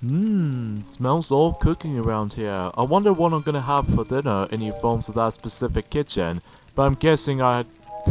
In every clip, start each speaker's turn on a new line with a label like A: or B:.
A: Smells all cooking around here. I wonder what I'm gonna have for dinner in the forms of that specific kitchen, but I'm guessing I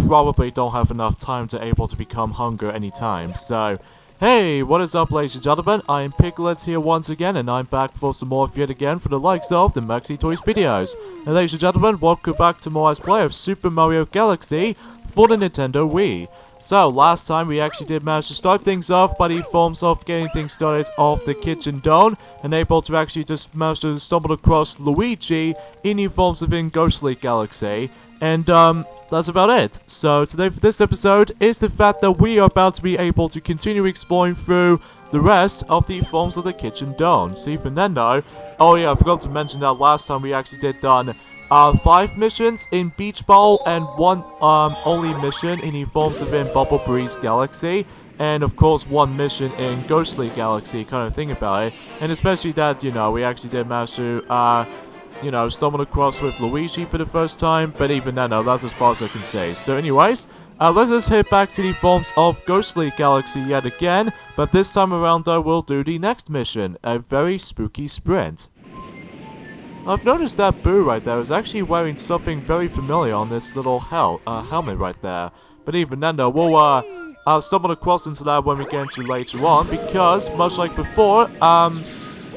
A: probably don't have enough time to able to become hungry anytime, so... Hey, what is up ladies and gentlemen, I am Piglet here once again, and I'm back for some more yet again for the likes of the Maxi Toys videos. And ladies and gentlemen, welcome back to more Let's Play of Super Mario Galaxy for the Nintendo Wii. So, last time we actually did manage to start things off by the forms of getting things started off the kitchen dome, and able to actually just manage to stumble across Luigi in the forms of in Ghostly Galaxy, and that's about it. So today for this episode is the fact that we are about to be able to continue exploring through the rest of the forms of the kitchen dome. See, Fernando. Oh yeah, I forgot to mention that last time we actually did done 5 missions in Beach Ball and 1 only mission in the forms of in Bubble Breeze Galaxy. And of course 1 mission in Ghostly Galaxy, kind of thing about it. And especially that, you know, we actually did manage to stumbled across with Luigi for the first time, but even then, no, that's as far as I can say. So anyways, let's just head back to the forms of Ghostly Galaxy yet again, but this time around though, we'll do the next mission, a very spooky sprint. I've noticed that Boo right there is actually wearing something very familiar on this little helmet right there, but even then though, we'll stumble across into that when we get into later on, because, much like before,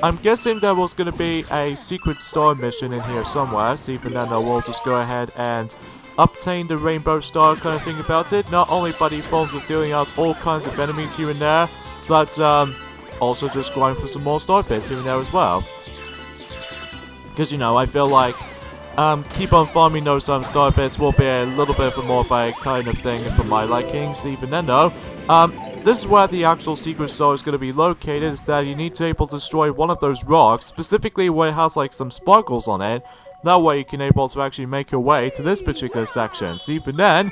A: I'm guessing there was going to be a secret star mission in here somewhere, so even then we'll just go ahead and obtain the rainbow star kind of thing about it, not only by the forms of dealing out all kinds of enemies here and there, but also just going for some more star bits here and there as well. Because, you know, I feel like keep on farming those star bits will be a little bit more of a kind of thing for my liking, so even then though, this is where the actual secret star is going to be located, is that you need to able to destroy one of those rocks, specifically where it has like some sparkles on it. That way you can able to actually make your way to this particular section. So even then,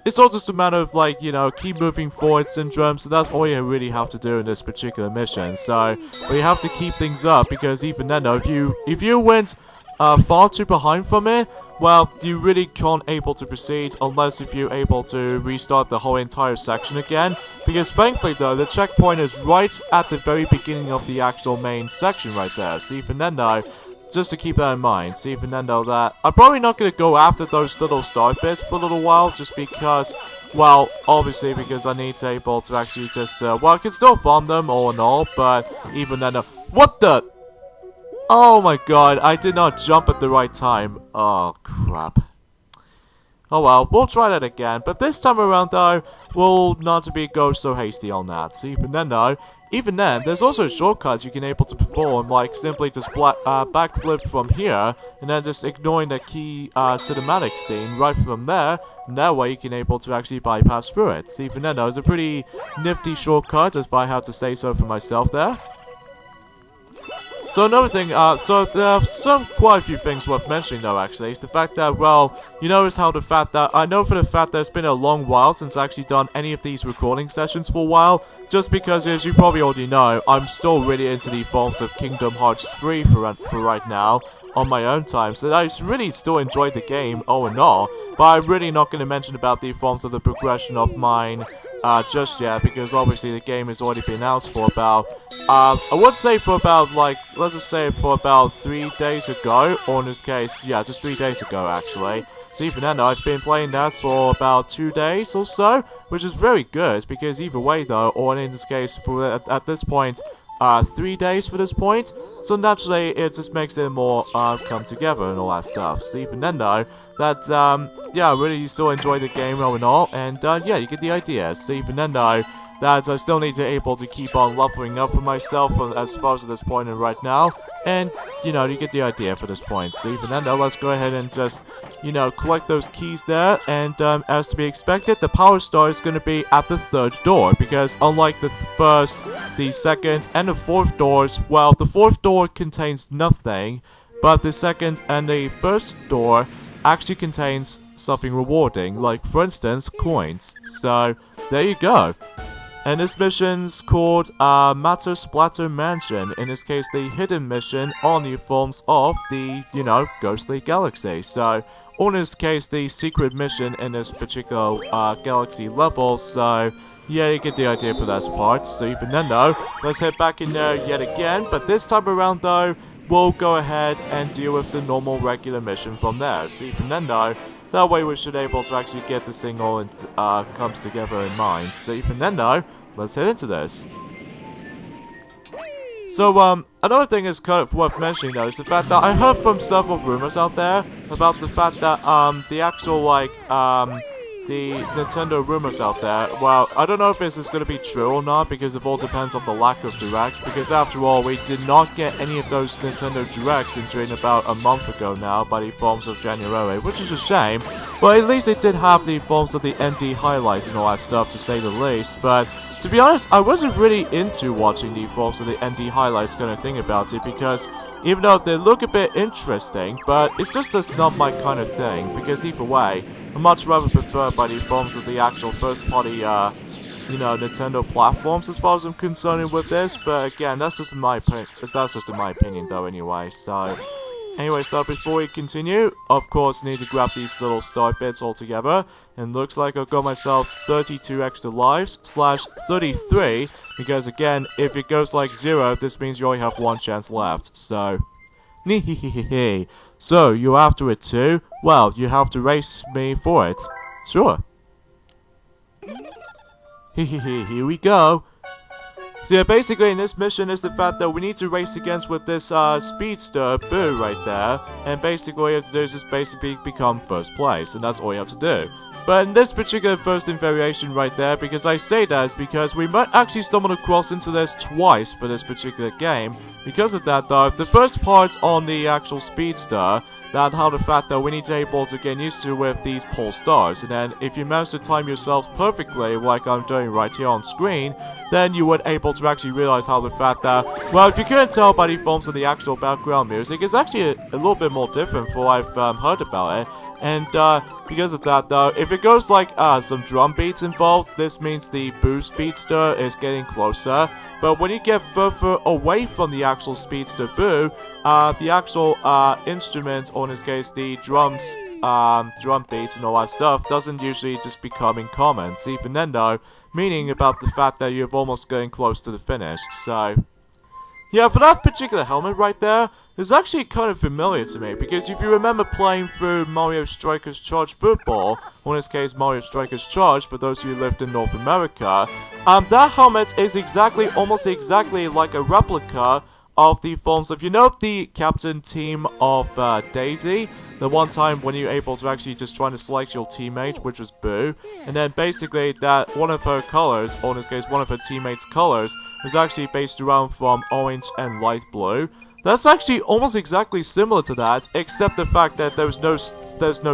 A: it's all just a matter of like, you know, keep moving forward syndrome, so that's all you really have to do in this particular mission. So, but you have to keep things up, because even then, if you went far too behind from it, well, you really can't able to proceed unless if you're able to restart the whole entire section again. Because thankfully though, the checkpoint is right at the very beginning of the actual main section right there. So even then though, just to keep that in mind, so even then though that, I'm probably not going to go after those little star bits for a little while, just because, well, obviously because I need to able to actually just, well, I can still farm them all in all, but even then, what the? Oh my god, I did not jump at the right time. Oh, crap. Oh well, we'll try that again. But this time around, though, we'll not go so hasty on that. So even then, though, there's also shortcuts you can able to perform, like simply just backflip from here, and then just ignoring the key cinematic scene right from there, and that way you can able to actually bypass through it. So even then, though, it's a pretty nifty shortcut, if I have to say so for myself there. So another thing, so there are quite a few things worth mentioning though actually, is the fact that, well, you notice how the fact that, I know for the fact that it's been a long while since I actually done any of these recording sessions for a while, just because as you probably already know, I'm still really into the forms of Kingdom Hearts 3 for right now, on my own time, so I really still enjoyed the game, all in all, but I'm really not going to mention about the forms of the progression of mine just yet, because obviously the game has already been out for about, I would say for about, like, let's just say for about 3 days ago, or in this case, yeah, just 3 days ago, actually. So even then, I've been playing that for about 2 days or so, which is very good, because either way, though, or in this case, for at this point, 3 days for this point, so naturally, it just makes it more, come together and all that stuff. So even then, though, that, yeah, I really still enjoy the game all in all, and, yeah, you get the idea. So even then, though, that I still need to able to keep on leveling up for myself as far as this point and right now, and, you know, you get the idea for this point. So even then, though, let's go ahead and just, you know, collect those keys there, and, as to be expected, the power star is going to be at the 3rd door, because unlike the 1st, the 2nd, and the 4th doors, well, the 4th door contains nothing, but the 2nd and the 1st door actually contains something rewarding, like, for instance, coins. So, there you go. And this mission's called Matter Splatter Mansion. In this case, the hidden mission on the forms of the, you know, Ghostly Galaxy. So, or in this case, the secret mission in this particular galaxy level. So, Yeah, you get the idea for that part. So even then though, let's head back in there yet again. But this time around though, we'll go ahead and deal with the normal regular mission from there. So even then though, that way we should able to actually get this thing all comes together in mind. So even then though, let's head into this. So, another thing is kind of worth mentioning though is the fact that I heard from several rumors out there about the fact that, the actual, like, the Nintendo rumors out there, well, I don't know if this is going to be true or not because it all depends on the lack of directs, because after all, we did not get any of those Nintendo directs until about a month ago now by the forms of January, which is a shame, but at least it did have the forms of the ND highlights and all that stuff to say the least, but to be honest, I wasn't really into watching the forms of the ND highlights kind of thing about it, because even though they look a bit interesting, but it's just not my kind of thing, because either way, I much rather prefer by the forms of the actual first-party, you know, Nintendo platforms as far as I'm concerned with this, but again, that's just in my opinion though anyway, so... Anyways though, before we continue, of course I need to grab these little star bits all together, and looks like I've got myself 32 extra lives, / 33, because again, if it goes like 0, this means you only have 1 chance left, so... Nehehehe. So, you're after it too? Well, you have to race me for it. Sure. Hehehe, here we go. So yeah, basically in this mission is the fact that we need to race against with this speedster Boo right there, and basically all you have to do is just basically become first place, and that's all you have to do. But in this particular first variation right there, because I say that is because we might actually stumble across into this twice for this particular game. Because of that though, the first part on the actual speedster, that how the fact that we need to able to get used to with these pole stars, and then if you manage to time yourselves perfectly like I'm doing right here on screen, then you would able to actually realize how the fact that, well, if you couldn't tell by the forms of the actual background music, it's actually a little bit more different from what I've heard about it. And because of that though, if it goes like some drum beats involved, this means the Boo Speedster is getting closer. But when you get further away from the actual Speedster Boo, the actual instruments, or in this case the drums, drum beats and all that stuff, doesn't usually just become in common. So even then though, meaning about the fact that you're almost getting close to the finish. So yeah, for that particular helmet right there, it's actually kind of familiar to me, because if you remember playing through Mario Strikers Charge Football, or in this case Mario Strikers Charge for those who lived in North America, that helmet is almost exactly like a replica of the forms of, you know, the captain team of Daisy? The one time when you're able to actually just trying to select your teammate, which was Boo, and then basically that one of her colors, or in this case one of her teammates' colors, was actually based around from orange and light blue. That's actually almost exactly similar to that, except the fact that there's no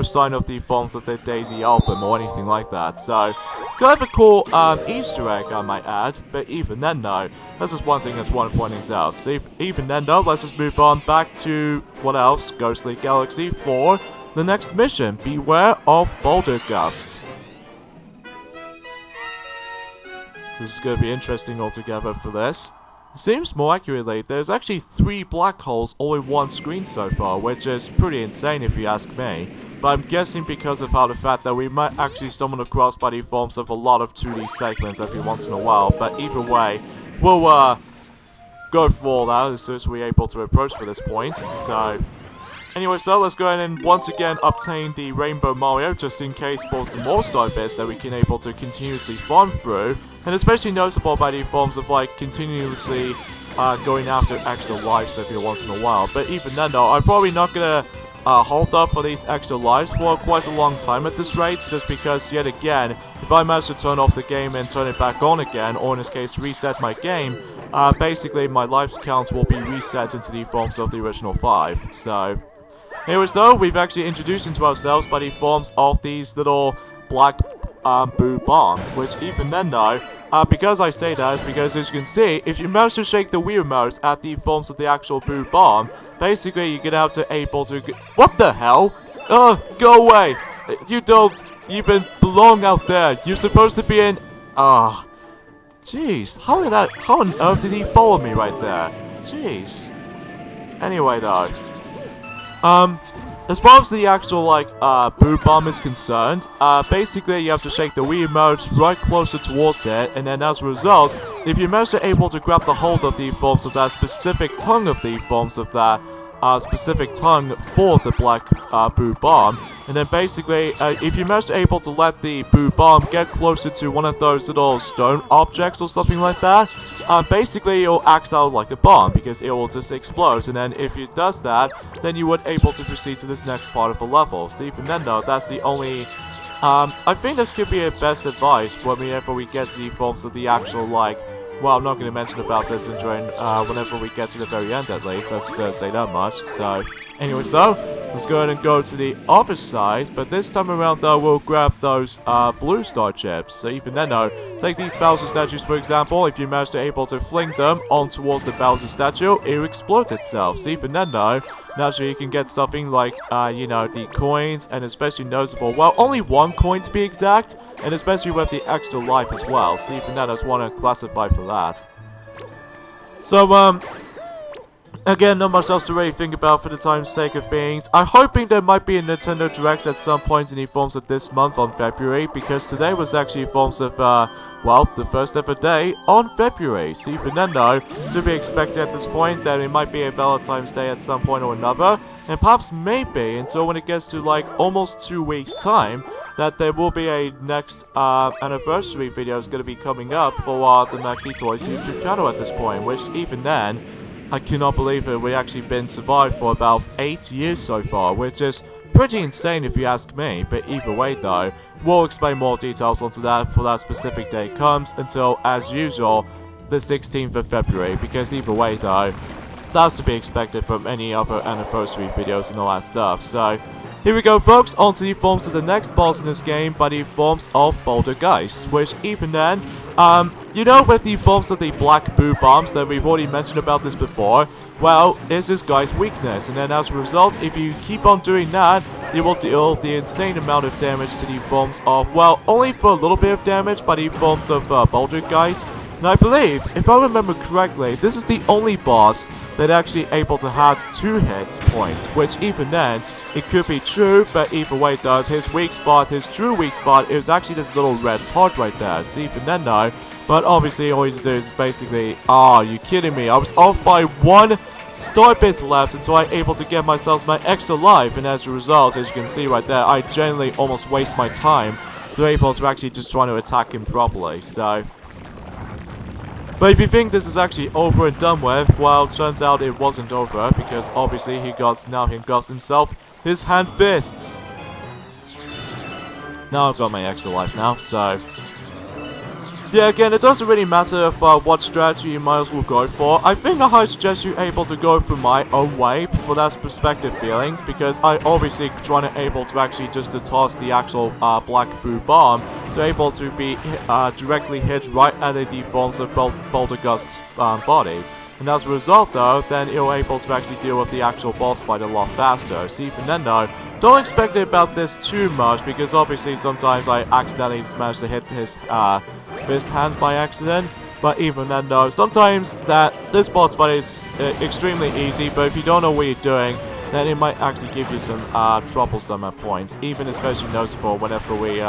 A: sign of the forms of the Daisy album or anything like that. So, kind of a cool Easter egg, I might add. But even then, though, that's just one thing that's one pointing out. So, even then, though, let's just move on back to what else? Ghostly Galaxy for the next mission. Beware of Boulder Gust. This is going to be interesting altogether for this. Seems more accurately, there's actually 3 black holes all in one screen so far, which is pretty insane if you ask me. But I'm guessing because of how the fact that we might actually stumble across by the forms of a lot of 2D segments every once in a while. But either way, we'll go for all that as soon as we're able to approach for this point. So, anyways though, let's go ahead and once again obtain the Rainbow Mario, just in case for some more star bits that we can able to continuously farm through. And especially noticeable by the forms of like continuously going after extra lives every once in a while. But even then though, I'm probably not gonna hold up for these extra lives for quite a long time at this rate, just because yet again, if I manage to turn off the game and turn it back on again, or in this case reset my game, basically my lives counts will be reset into the forms of the original 5. So, anyways though, we've actually introduced into ourselves by the forms of these little black Boo bombs, which even then though, because I say that is because as you can see, if you manage to shake the Wii remote at the forms of the actual Boo bomb, basically you get out to able to what the hell? Go away! You don't even belong out there. You're supposed to be in jeez, how on earth did he follow me right there? Jeez. Anyway though. as far as the actual, like, Boo Bomb is concerned, basically you have to shake the Wii Remote right closer towards it, and then as a result, if you manage to able to grab the hold of the forms of that specific tongue of the forms of that specific tongue for the black Boo Bomb, and then basically, if you manage to able to let the Boo Bomb get closer to one of those little stone objects or something like that, basically it'll act out like a bomb because it will just explode. And then if it does that, then you would able to proceed to this next part of the level. So even then though, that's the only... I think this could be a best advice whenever we get to the forms of the actual, like... Well, I'm not going to mention about this during, whenever we get to the very end at least, that's going to say that much. So, anyways though, let's go ahead and go to the other side, but this time around though, we'll grab those, blue star chips. So even then though, take these Bowser statues for example, if you manage to able to fling them on towards the Bowser statue, it will explode itself. So even then though, naturally you can get something like, you know, the coins, and especially noticeable, well, only one coin to be exact, and especially with the extra life as well. So even then, I just want to classify for that. So, again, not much else to really think about for the time's sake of things. I'm hoping there might be a Nintendo Direct at some point in the forms of this month on February, because today was actually forms of, well, the first ever day on February. So even then though, to be expected at this point that it might be a Valentine's Day at some point or another, and perhaps maybe until when it gets to like almost 2 weeks time, that there will be a next anniversary video is going to be coming up for the Maxi Toys YouTube channel at this point, which even then, I cannot believe it, we've actually been survived for about 8 years so far, which is pretty insane if you ask me. But either way though, we'll explain more details onto that for that specific day comes until, as usual, the 16th of February, because either way though, that's to be expected from any other anniversary videos and all that stuff. So, here we go folks, on to the forms of the next boss in this game by the forms of Bouldergeist, which even then, you know with the forms of the black Boo Bombs that we've already mentioned about this before, well, is this guy's weakness, and then as a result, if you keep on doing that, you will deal the insane amount of damage to the forms of, well, only for a little bit of damage by the forms of Bouldergeist. And I believe, if I remember correctly, this is the only boss that actually able to have 2 hit points, which even then, it could be true, but either way though, his weak spot, his true weak spot, is actually this little red part right there. So even then though, but obviously all you do is basically, are you kidding me? I was off by 1 star bit left until I'm able to get myself my extra life, and as a result, as you can see right there, I generally almost waste my time to able to actually just trying to attack him properly, so... But if you think this is actually over and done with, well, turns out it wasn't over, because obviously he got himself his hand fists. Now I've got my extra life now, so... Yeah, again, it doesn't really matter if, what strategy you might as well go for. I think I suggest you able to go for my own way for that perspective feelings, because I obviously trying to able to actually just to toss the actual black Boo Bomb to able to be directly hit right at the deforms of Bouldergeist's body. And as a result though, then you're able to actually deal with the actual boss fight a lot faster. So even then though, don't expect about this too much, because obviously sometimes I accidentally manage to hit his fist hand by accident. But even then though, sometimes that this boss fight is extremely easy, but if you don't know what you're doing, then it might actually give you some troublesome at points, even especially noticeable whenever we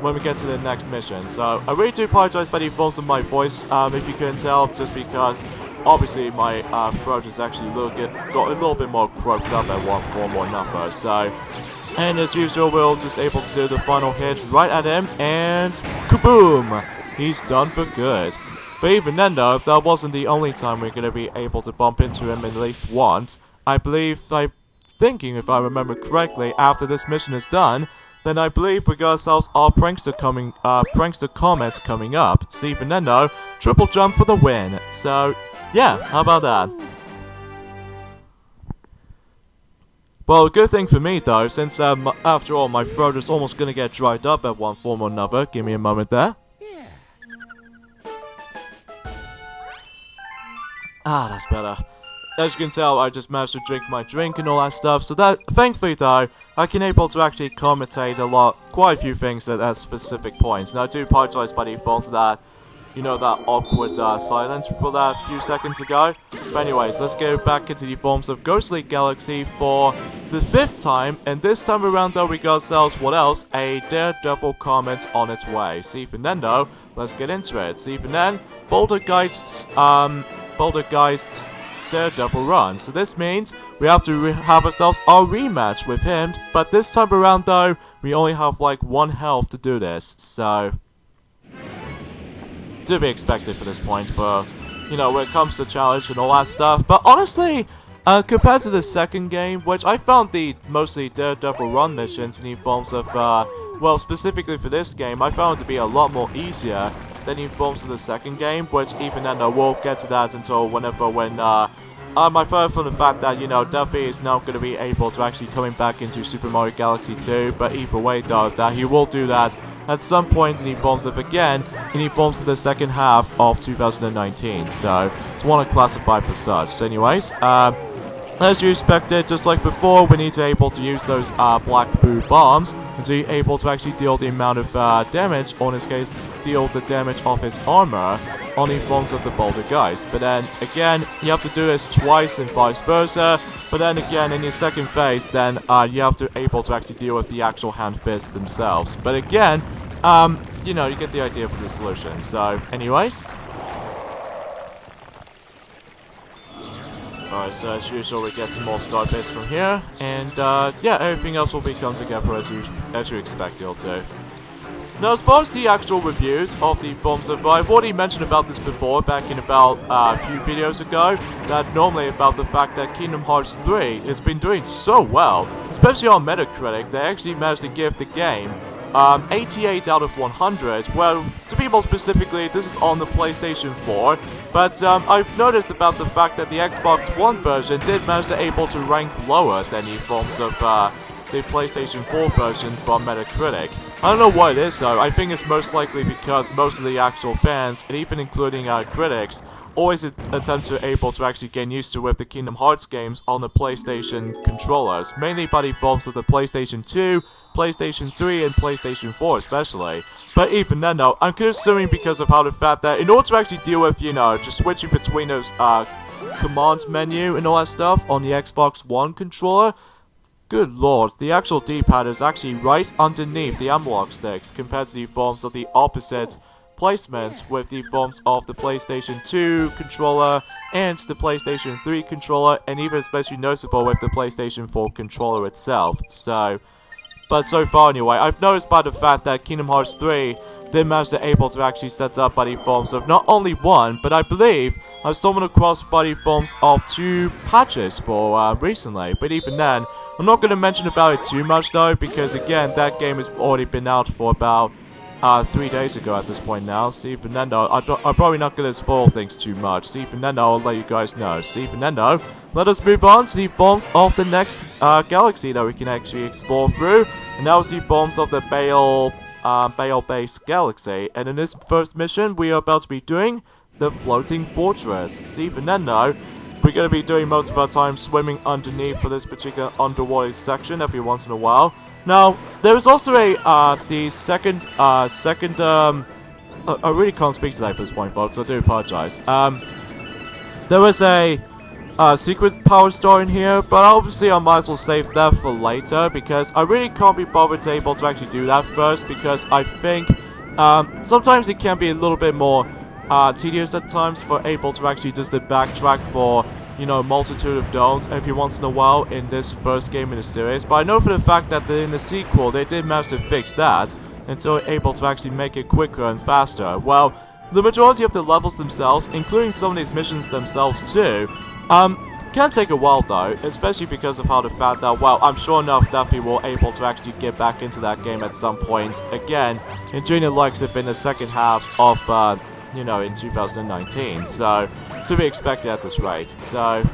A: when we get to the next mission. So I really do apologize by the defaults of my voice, if you couldn't tell, just because obviously my throat is actually got a little bit more croaked up at one form or another. So, and as usual, we'll just able to do the final hit right at him, and kaboom! He's done for good. But even then though, that wasn't the only time we're going to be able to bump into him at least once. I'm thinking if I remember correctly, after this mission is done, then I believe we got ourselves our Prankster Comet coming up. So even then though, triple jump for the win. So, yeah, how about that? Well, good thing for me though, since after all, my throat is almost gonna get dried up at one form or another. Give me a moment there. Ah, that's better. As you can tell, I just managed to drink my drink and all that stuff, so that, thankfully though, I can able to actually commentate quite a few things at specific points, and I do apologize by default for that. you know, that awkward silence for that few seconds ago. But anyways, let's go back into the forms of Ghostly Galaxy for the 5th time, and this time around though we got ourselves, what else? A Daredevil Comet on its way. See for then though, let's get into it. See for then, Bouldergeist's Daredevil run. So this means we have to have ourselves our rematch with him, but this time around though, we only have like 1 health to do this, so to be expected for this point, but you know, when it comes to challenge and all that stuff. But honestly, compared to the second game, which I found the mostly Daredevil run missions in the forms of, well, specifically for this game, I found it to be a lot more easier than in forms of the second game, which even then I won't get to that until when I've heard from the fact that, you know, Duffy is now going to be able to actually coming back into Super Mario Galaxy 2, but either way though, that he will do that at some point in the forms of, again, in the forms of the second half of 2019, so it's want to classify for such. So anyways, as you expected, just like before, we need to be able to use those black boo bombs and to be able to actually deal the amount of damage, or in this case, deal the damage of his armor on the forms of the Bouldergeist. But then again, you have to do this twice and vice versa. But then again, in your second phase, then you have to able to actually deal with the actual hand fists themselves. But again, you know, you get the idea for the solution. So, anyways. Alright, so as usual, we get some more star bits from here, and yeah, everything else will be come together as you expect it to. Now, as far as the actual reviews of the forms of, I've already mentioned about this before, back in about a few videos ago, that normally about the fact that Kingdom Hearts 3 has been doing so well, especially on Metacritic. They actually managed to give the game 88 out of 100. Well, to be more specifically, this is on the PlayStation 4, but I've noticed about the fact that the Xbox One version did manage to able to rank lower than the forms of the PlayStation 4 version from Metacritic. I don't know what it is though. I think it's most likely because most of the actual fans, and even including critics, always attempt to able to actually get used to with the Kingdom Hearts games on the PlayStation controllers, mainly by the forms of the PlayStation 2, PlayStation 3, and PlayStation 4 especially. But even then though, I'm assuming because of how the fact that in order to actually deal with, you know, just switching between those commands menu and all that stuff on the Xbox One controller, good lord, the actual D-pad is actually right underneath the analog sticks compared to the forms of the opposite placements with the forms of the PlayStation 2 controller and the PlayStation 3 controller, and even especially noticeable with the PlayStation 4 controller itself. So, but so far anyway, I've noticed by the fact that Kingdom Hearts 3 did manage to able to actually set up by the forms of not only one, but I believe I've stumbled across by the forms of 2 patches for recently. But even then, I'm not going to mention about it too much though, because again, that game has already been out for about 3 days ago at this point now. See, Fernando, I'm probably not going to spoil things too much. See, Fernando, I'll let you guys know. See, Fernando, let us move on to the forms of the next galaxy that we can actually explore through. And that was the forms of the Bale-based galaxy. And in this first mission, we are about to be doing the Floating Fortress. See, Fernando, we're going to be doing most of our time swimming underneath for this particular underwater section every once in a while. Now, there is also a, I really can't speak today for this point, folks, I do apologize. There is a secret power star in here, but obviously I might as well save that for later, because I really can't be bothered to able to actually do that first, because I think, sometimes it can be a little bit more, tedious at times for able to actually just to backtrack for, you know, multitude of domes every once in a while in this first game in the series. But I know for the fact that in the sequel they did manage to fix that, and so able to actually make it quicker and faster. Well, the majority of the levels themselves, including some of these missions themselves too, can take a while though, especially because of how the fact that, well, I'm sure enough Duffy will able to actually get back into that game at some point again, and Junior likes it in the second half of, you know, in 2019, so to be expected at this rate. So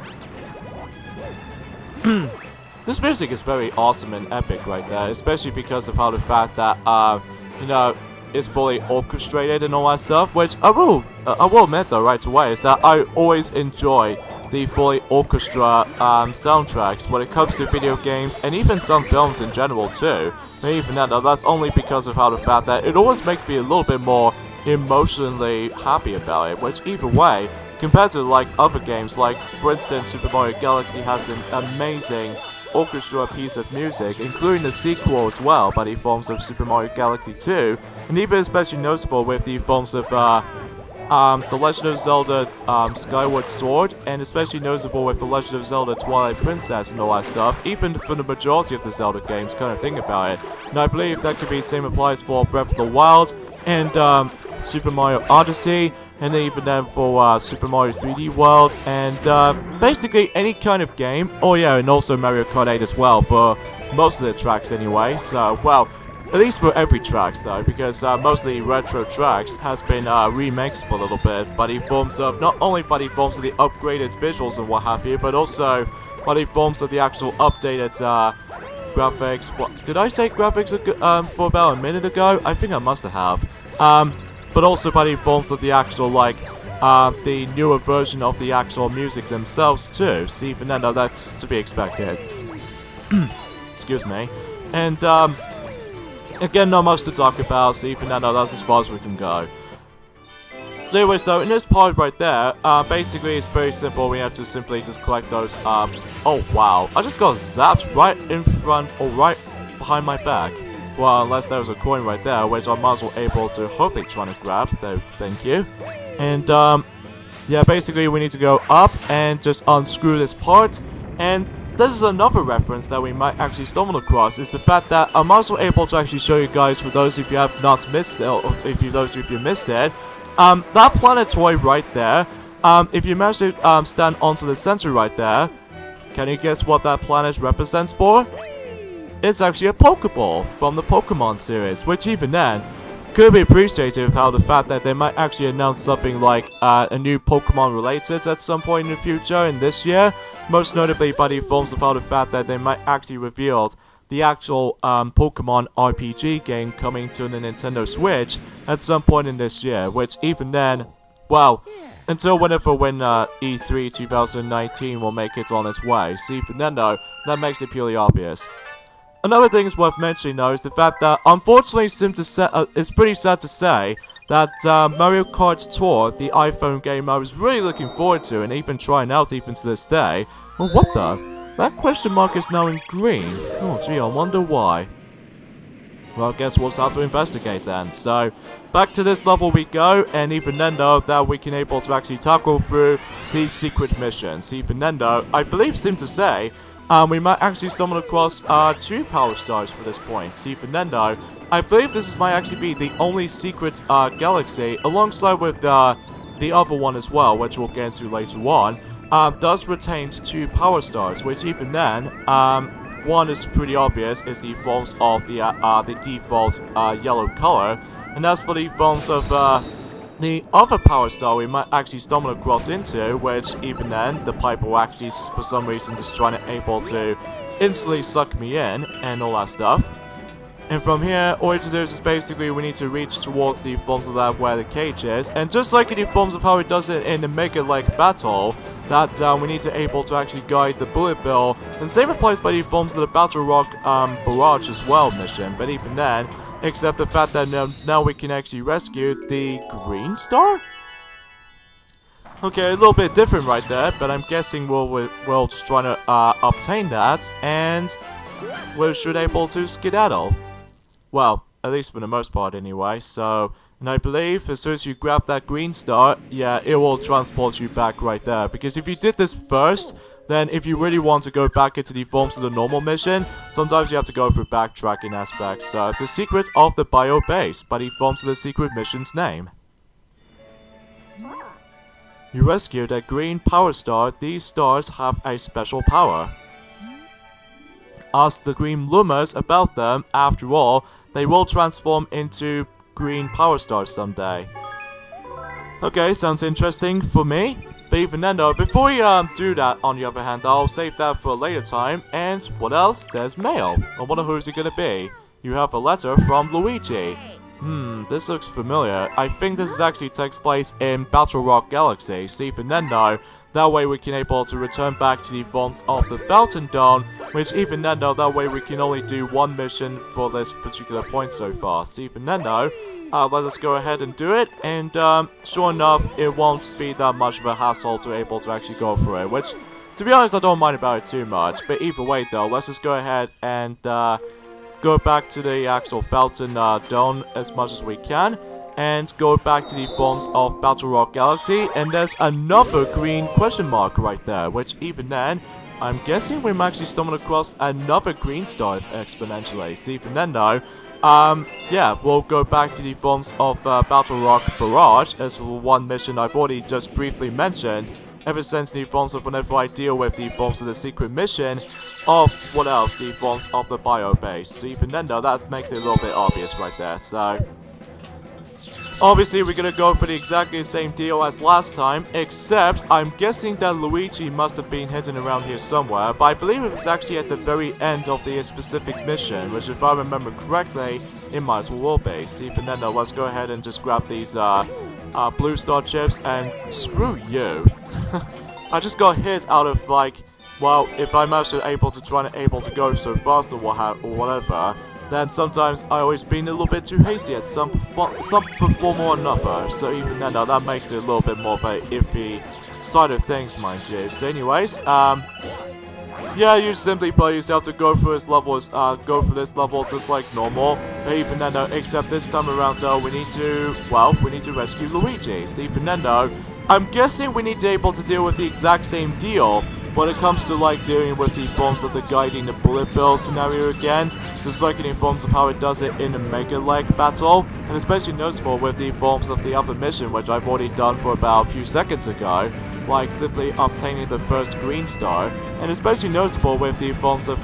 A: this music is very awesome and epic right there, especially because of how the fact that you know, it's fully orchestrated and all that stuff, which I will admit though right away is that I always enjoy the fully orchestra soundtracks when it comes to video games and even some films in general too. And even that's only because of how the fact that it always makes me a little bit more emotionally happy about it, which either way, compared to like other games, like for instance Super Mario Galaxy has an amazing orchestra piece of music, including the sequel as well by the forms of Super Mario Galaxy 2, and even especially noticeable with the forms of The Legend of Zelda Skyward Sword, and especially noticeable with The Legend of Zelda Twilight Princess and all that stuff, even for the majority of the Zelda games, kind of think about it. And I believe that could be the same applies for Breath of the Wild and Super Mario Odyssey, and even then for Super Mario 3D World, and basically any kind of game. Oh yeah, and also Mario Kart 8 as well, for most of the tracks anyway, so, well, at least for every tracks though, because most of the retro tracks has been remixed for a little bit by the forms of, not only by the forms of the upgraded visuals and what have you, but also by the forms of the actual updated graphics. What did I say graphics for about a minute ago? I think I must have. But also by the forms of the actual, like, the newer version of the actual music themselves too. See, even then, no, that's to be expected. Excuse me. And, again, not much to talk about, so even then, no, that's as far as we can go. So anyway, so in this part right there, basically it's very simple. We have to simply just collect those, oh wow, I just got zapped right in front, or right behind my back. Well, unless there was a coin right there, which I might as well able to hopefully try to grab, though, thank you. And, yeah, basically we need to go up and just unscrew this part, and this is another reference that we might actually stumble across, is the fact that I'm also able to actually show you guys, for those if you have not missed it, or if you missed it, that planet toy right there, if you manage to stand onto the center right there, can you guess what that planet represents for? It's actually a Pokeball from the Pokemon series, which even then, could be appreciated with how the fact that they might actually announce something like a new Pokemon related at some point in the future in this year, most notably by the forms of how the fact that they might actually reveal the actual Pokemon RPG game coming to the Nintendo Switch at some point in this year, which even then, well, until when E3 2019 will make it on its way. See, even then though, that makes it purely obvious. Another thing is worth mentioning though is the fact that unfortunately it's pretty sad to say that Mario Kart Tour, the iPhone game I was really looking forward to and even trying out even to this day, well what the? That question mark is now in green. Oh gee, I wonder why. Well, I guess we'll start to investigate then. So, back to this level we go, and even then though, that we can able to actually tackle through these secret missions. Even then though, I believe seem to say, we might actually stumble across 2 Power Stars for this point. See, even then though, I believe this might actually be the only secret galaxy, alongside with the other one as well, which we'll get into later on, does retains 2 Power Stars, which even then, one is pretty obvious, is the forms of the default yellow color, and as for the forms of the other Power Star we might actually stumble across into, which even then, the pipe will actually, for some reason, just trying to able to instantly suck me in, and all that stuff. And from here, all we have to do is basically we need to reach towards the forms of that where the cage is, and just like in the forms of how it does it in the Mega-like battle, that we need to able to actually guide the Bullet Bill, and same applies by the forms of the Battle Rock Barrage as well mission, but even then, except the fact that now we can actually rescue the Green Star? Okay, a little bit different right there, but I'm guessing we'll just try to obtain that, and we should able to skedaddle. Well, at least for the most part anyway, so, and I believe as soon as you grab that Green Star, yeah, it will transport you back right there, because if you did this first, then if you really want to go back into the forms of the normal mission, sometimes you have to go through backtracking aspects. So, the secret of the Bio Base by the forms of the secret mission's name. You rescued a green Power Star. These stars have a special power. Ask the Green Lumas about them. After all, they will transform into green Power Stars someday. Okay, sounds interesting for me. But even then though, before you do that, on the other hand, I'll save that for a later time. And what else? There's mail. I wonder who's it gonna be. You have a letter from Luigi. This looks familiar. I think this actually takes place in Battle Rock Galaxy. So even then though, That way we can able to return back to the forms of the Fountain Dome, which even then though, that way we can only do one mission for this particular point so far. So even then though, let us go ahead and do it, and sure enough, it won't be that much of a hassle to able to actually go through it, which, to be honest, I don't mind about it too much. But either way though, let's just go ahead and go back to the actual Fountain Dome as much as we can, and go back to the forms of Battle Rock Galaxy, and there's another green question mark right there, which even then, I'm guessing we might actually stumble across another green star exponentially. So even then though, yeah, we'll go back to the forms of Battle Rock Barrage as one mission I've already just briefly mentioned, ever since the forms of whenever I deal with the forms of the secret mission of, what else, the forms of the bio base. So even then though, that makes it a little bit obvious right there, so obviously we're gonna go for the exactly same deal as last time, except I'm guessing that Luigi must have been hidden around here somewhere, but I believe it was actually at the very end of the specific mission, which if I remember correctly, it might as well be. So even then though, let's go ahead and just grab these blue star chips, and screw you. I just got hit out of like, well, if I'm actually able to go so fast or whatever, then sometimes I always been a little bit too hasty at some performer or another, so even then though, that makes it a little bit more of a iffy side of things, mind you. So anyways, yeah, you simply probably yourself to go for this level, just like normal. But even then though, except this time around though, we need to rescue Luigi. So even then though, I'm guessing we need to able to deal with the exact same deal when it comes to like dealing with the forms of the guiding the bullet bill scenario again, just like in the forms of how it does it in a Mega Leg battle, and especially noticeable with the forms of the other mission, which I've already done for about a few seconds ago, like simply obtaining the first green star, and especially noticeable with the forms of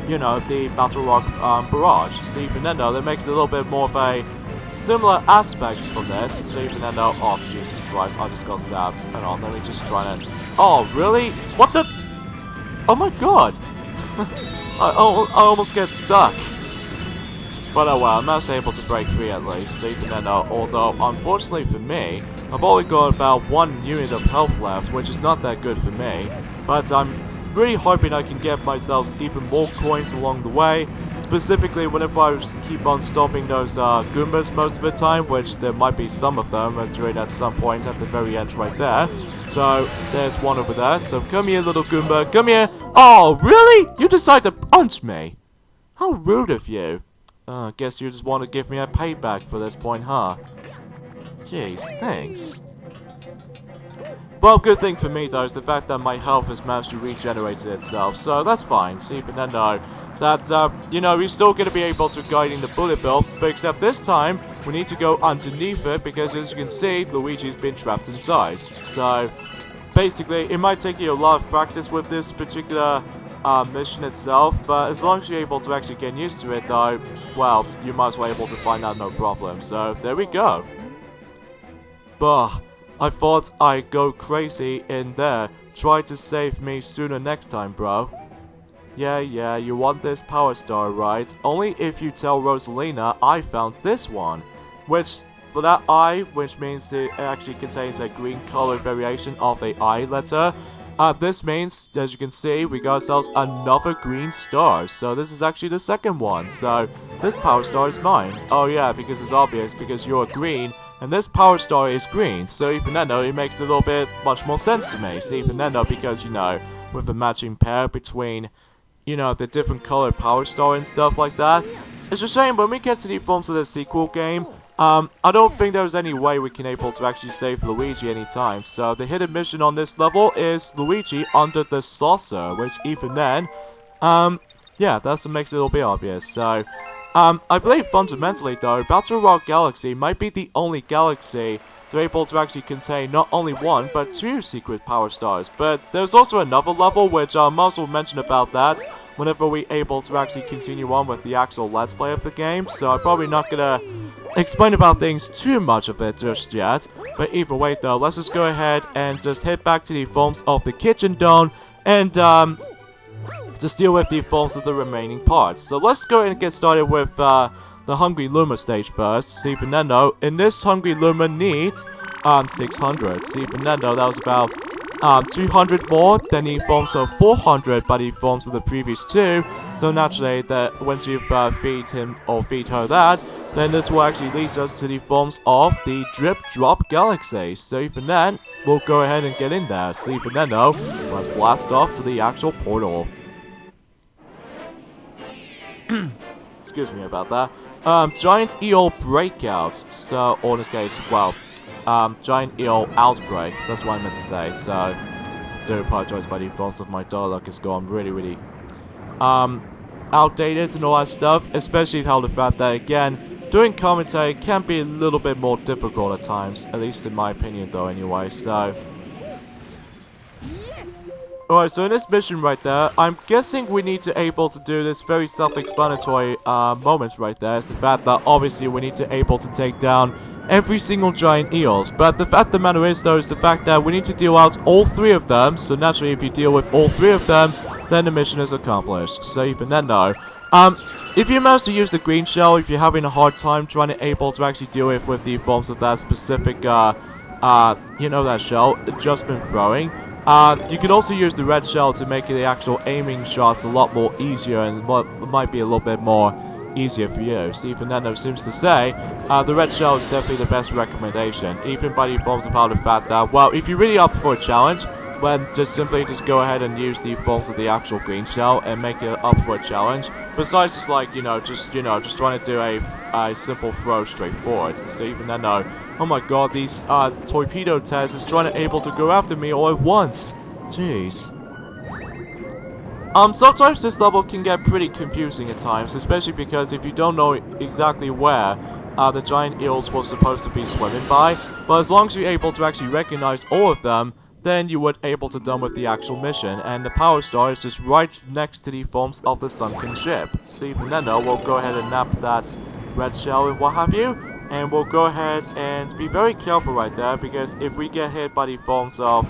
A: you know, the Battle Rock Barrage. So even then though, that makes it a little bit more of a similar aspect from this. So even then though, oh Jesus Christ, I just got stabbed. Hang on, let me just try to... Oh really? What the... Oh my god! I almost get stuck. But oh well, I'm actually able to break free at least. So even then though, although unfortunately for me, I've only got about 1 unit of health left, which is not that good for me. But I'm really hoping I can get myself even more coins along the way. Specifically, whenever I keep on stopping those Goombas most of the time, which there might be some of them during at some point at the very end right there. So, there's one over there. So, come here, little Goomba. Come here. Oh, really? You decide to punch me? How rude of you. Guess you just want to give me a payback for this point, huh? Jeez, thanks. Well, good thing for me, though, is the fact that my health has managed to regenerate itself. So, that's fine. So, even then, though, that, you know, we're still going to be able to guide in the bullet bill, but except this time, we need to go underneath it, because as you can see, Luigi's been trapped inside. So, basically, it might take you a lot of practice with this particular mission itself, but as long as you're able to actually get used to it, though, well, you might as well be able to find out no problem. So, there we go. Bah, I thought I'd go crazy in there. Try to save me sooner next time, bro. Yeah, you want this power star, right? Only if you tell Rosalina I found this one. Which, for that I, which means it actually contains a green color variation of a I letter. This means, as you can see, we got ourselves another green star. So this is actually the second one. So, this power star is mine. Oh yeah, because it's obvious, because you're green, and this power star is green. So even then though, it makes a little bit much more sense to me. So even then though, because, you know, with a matching pair between, you know, the different colored power star and stuff like that. It's a shame when we get to the forms of the sequel game, I don't think there's any way we can able to actually save Luigi anytime. So the hidden mission on this level is Luigi under the saucer, which even then, yeah, that's what makes it a little bit obvious. So, I believe fundamentally though, Battle Rock Galaxy might be the only galaxy to be able to actually contain not only 1, but 2 secret power stars. But there's also another level, which I might as well mention about that whenever we're able to actually continue on with the actual Let's Play of the game. So I'm probably not gonna explain about things too much of it just yet. But either way though, let's just go ahead and just head back to the forms of the Kitchen Dome and just deal with the forms of the remaining parts. So let's go ahead and get started with the Hungry Luma stage first. So even then though, in this Hungry Luma needs 600. See, Fernando, that was about 200 more than the forms of 400 by the forms of the previous two. So naturally, that once you've feed him or feed her that, then this will actually lead us to the forms of the Drip Drop Galaxy. So even then, we'll go ahead and get in there. So even then, though, let's blast off to the actual portal. Excuse me about that. Giant Eel Breakouts. So, or in this case, well, Giant Eel Outbreak. That's what I meant to say. So, I do apologize by the forms of my dialogue has gone really, outdated and all that stuff. Especially how the fact that, again, doing commentary can be a little bit more difficult at times, at least in my opinion though anyway, so... Alright, so in this mission right there, I'm guessing we need to able to do this very self-explanatory moment right there. It's the fact that obviously we need to able to take down every single giant eels. But the fact of the matter is though, is the fact that we need to deal out all three of them. So naturally if you deal with all three of them, then the mission is accomplished. So even then though, if you manage to use the green shell, if you're having a hard time trying to able to actually deal with the forms of that specific, you know, that shell, adjustment throwing, you could also use the red shell to make the actual aiming shots a lot more easier and what might be a little bit more easier for you. Stephen Nendo seems to say, the red shell is definitely the best recommendation, even by the forms of how the fact that, well, if you're really up for a challenge, then just go ahead and use the forms of the actual green shell and make it up for a challenge. Besides just like, just trying to do a simple throw straight forward. So even then though, oh my god, these torpedo Teds is trying to able to go after me all at once. Jeez. Sometimes this level can get pretty confusing at times, especially because if you don't know exactly where the giant eels were supposed to be swimming by, but as long as you're able to actually recognize all of them, then you would able to done with the actual mission, and the power star is just right next to the forms of the sunken ship. So even then though, we'll go ahead and nap that red shell and what have you, and we'll go ahead and be very careful right there, because if we get hit by the forms of,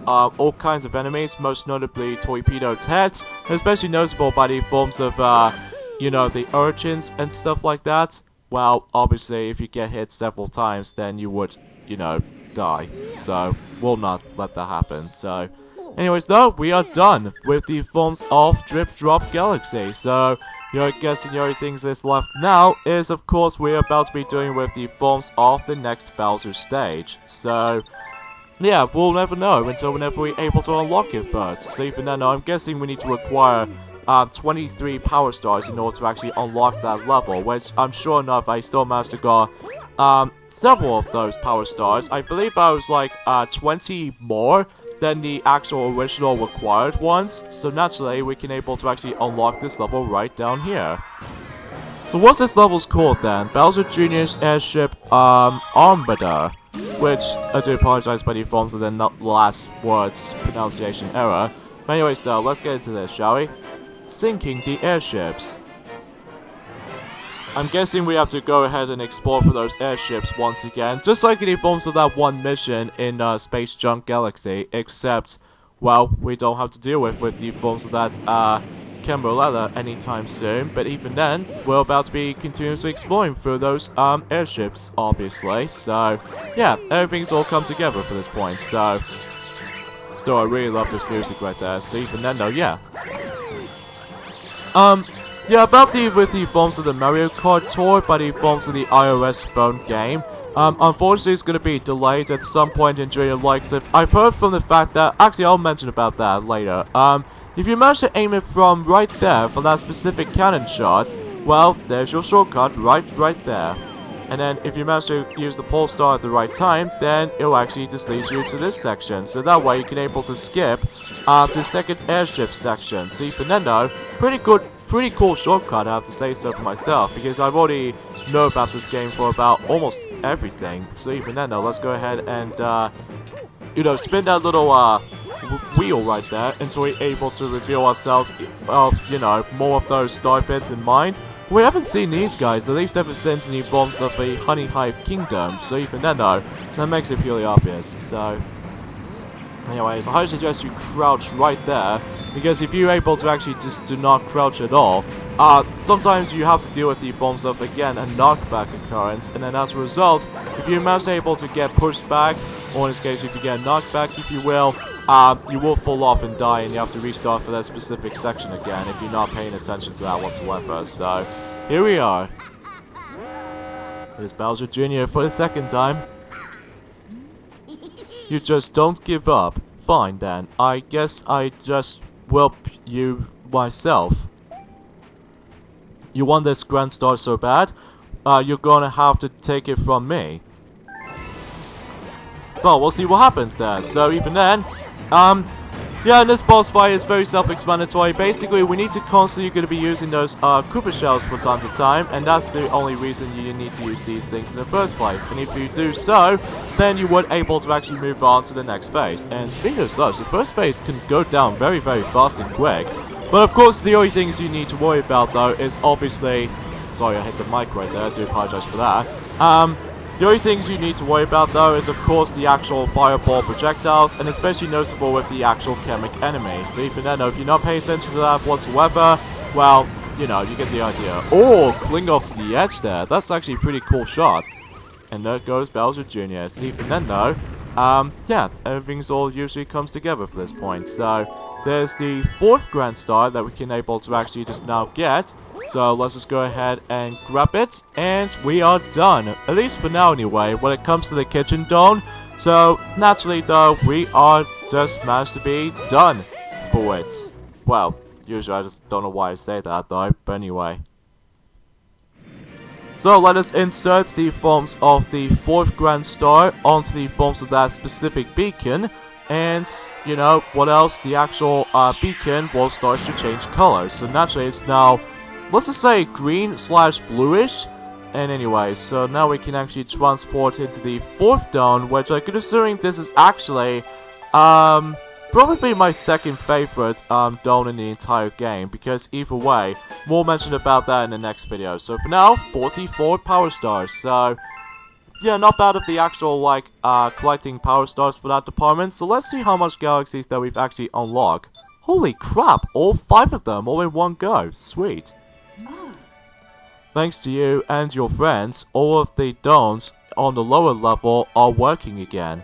A: all kinds of enemies, most notably torpedo Teds, especially noticeable by the forms of, the urchins and stuff like that, well, obviously if you get hit several times, then you would, die. So, we'll not let that happen. So, anyways though, we are done with the forms of Drip Drop Galaxy. So, I guess the only things that's left now is, of course, we're about to be doing with the forms of the next Bowser stage. So, yeah, we'll never know until whenever we're able to unlock it first. So even then, I'm guessing we need to acquire 23 power stars in order to actually unlock that level, which I'm sure enough I still managed to get several of those power stars. I believe I was like 20 more than the actual original required ones, so naturally we can able to actually unlock this level right down here. So what's this level's called then? Bowser Jr.'s Airship Armada, which I do apologize by the forms of the last words pronunciation error. But anyways though, let's get into this, shall we? Sinking the airships. I'm guessing we have to go ahead and explore for those airships once again, just like in the forms of that one mission in Space Junk Galaxy, except, well, we don't have to deal with the forms of that Cambrolella anytime soon, but even then, we're about to be continuously exploring through those airships, obviously, so, yeah, everything's all come together for this point, so, still, I really love this music right there, so even then though, yeah. Yeah, about with the forms of the Mario Kart Tour by the forms of the iOS phone game. Unfortunately, it's going to be delayed at some point in during the likes of... I've heard from the fact that... Actually, I'll mention about that later. If you manage to aim it from right there, from that specific cannon shot, well, there's your shortcut right there. And then, if you manage to use the pole star at the right time, then it'll actually just lead you to this section. So that way, you can able to skip the second airship section. So, Fernando, pretty cool shortcut, I have to say so for myself, because I've already know about this game for about almost everything. So even then, though, let's go ahead and, spin that little, wheel right there until we're able to reveal ourselves of, more of those star bits in mind. We haven't seen these guys, at least ever since in the forms of a Honey Hive Kingdom, so even then, though, that makes it purely obvious, so... Anyways, I highly suggest you crouch right there, because if you're able to actually just do not crouch at all, sometimes you have to deal with the forms of, again, a knockback occurrence, and then as a result, if you're most able to get pushed back, or in this case, if you get knocked back, if you will fall off and die, and you have to restart for that specific section again if you're not paying attention to that whatsoever. So, here we are. Here's Bowser Jr. for the second time. You just don't give up. Fine then, I guess I just whelp you myself. You want this Grand Star so bad? You're gonna have to take it from me. Well, we'll see what happens there. So even then, yeah, in this boss fight, it's very self-explanatory. Basically, we need to constantly going to be using those Koopa shells from time to time, and that's the only reason you need to use these things in the first place. And if you do so, then you would able to actually move on to the next phase. And speaking of such, the first phase can go down very, very fast and quick. But of course, the only things you need to worry about, though, is obviously... Sorry, I hit the mic right there. I do apologize for that. The only things you need to worry about, though, is of course the actual fireball projectiles, and especially noticeable with the actual chemic enemy. So even then, if you're not paying attention to that whatsoever, well, you know, you get the idea. Oh, cling off to the edge there. That's actually a pretty cool shot. And there goes Bowser Jr. So even then, though, yeah, everything's all usually comes together for this point. So there's the 4th Grand Star that we can able to actually just now get. So let's just go ahead and grab it, and we are done. At least for now anyway, when it comes to the kitchen dome. So naturally though, we are just managed to be done for it. Well, usually I just don't know why I say that though, but anyway. So let us insert the forms of the 4th Grand Star onto the forms of that specific beacon. And, you know, what else? The actual beacon will start to change colors. So naturally it's now... let's just say green/bluish. And anyway, so now we can actually transport into the 4th dome, which I'm considering this is actually probably my second favorite dome in the entire game, because either way, more mention about that in the next video. So for now, 44 power stars. So yeah, not bad of the actual like collecting power stars for that department. So let's see how much galaxies that we've actually unlocked. Holy crap, all 5 of them all in one go. Sweet. Thanks to you and your friends, all of the domes on the lower level are working again.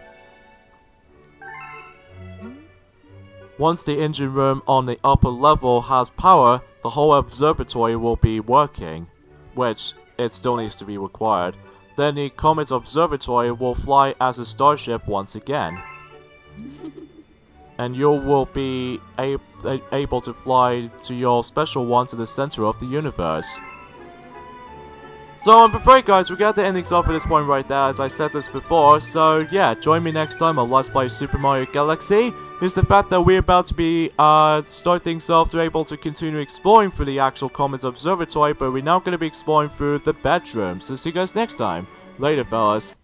A: Once the engine room on the upper level has power, the whole observatory will be working, which it still needs to be required. Then the Comet Observatory will fly as a starship once again. And you will be able to fly to your special one to the center of the universe. So I'm afraid guys, we got the endings off at this point right there, as I said this before. So yeah, join me next time on Let's Play Super Mario Galaxy. Here's the fact that we're about to be start things off to able to continue exploring through the actual Comet Observatory, but we're now going to be exploring through the bedroom. So see you guys next time. Later fellas.